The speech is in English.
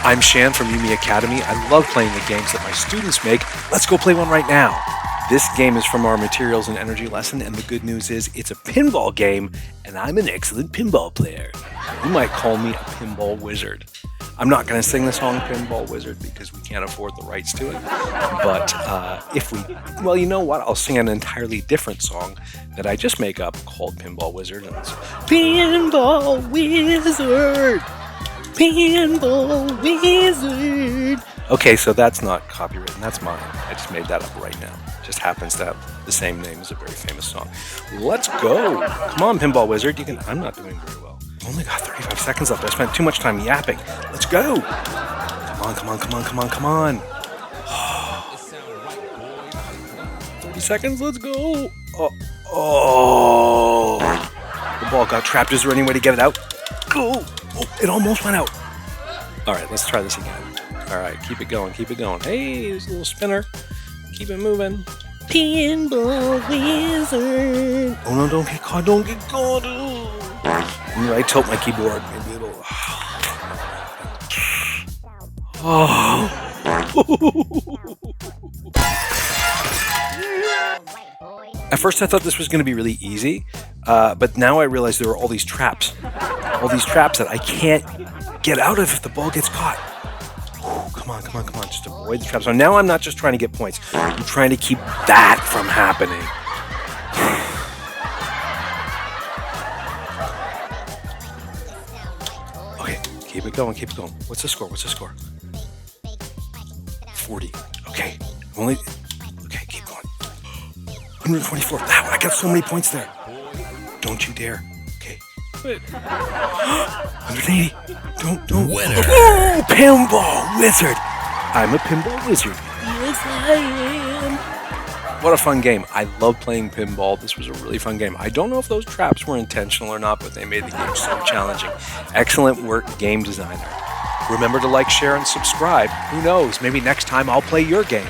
I'm Shan from UME Academy. I love playing the games that my students make. Let's go play one right now. This game is from our materials and energy lesson, and the good news is it's a pinball game, and I'm an excellent pinball player. You might call me a pinball wizard. I'm not going to sing the song Pinball Wizard because we can't afford the rights to it. But well, you know what? I'll sing an entirely different song that I just make up called Pinball Wizard. And it's Pinball Wizard! Pinball Wizard! Okay, so that's not copywritten. That's mine. I just made that up right now. It just happens to have the same name as a very famous song. Let's go! Come on, Pinball Wizard. I'm not doing very well. I've only got 35 seconds left. I spent too much time yapping. Let's go! Come on, come on, come on, come on, come on. 30 seconds, let's go! Oh! The ball got trapped. Is there any way to get it out? Go! Oh, it almost went out. All right, let's try this again. All right, keep it going, keep it going. Hey, there's a little spinner. Keep it moving. Pinball Wizard. Oh no, don't get caught, don't get caught. I tilt my keyboard. Maybe it'll... Oh. At first I thought this was going to be really easy, but now I realize there are all these traps. All these traps that I can't get out of if the ball gets caught. Come on, come on, come on. Just avoid the traps. So now I'm not just trying to get points. I'm trying to keep that from happening. Okay, keep it going, keep it going. What's the score? What's the score? 40. Okay. Okay, keep going. 124. Wow, I got so many points there. Don't you dare. Okay. 180. Don't. Winner. Oh, Pinball Wizard. I'm a pinball wizard. Yes, I am. What a fun game. I love playing pinball. This was a really fun game. I don't know if those traps were intentional or not, but they made the game so challenging. Excellent work, game designer. Remember to like, share, and subscribe. Who knows? Maybe next time I'll play your game.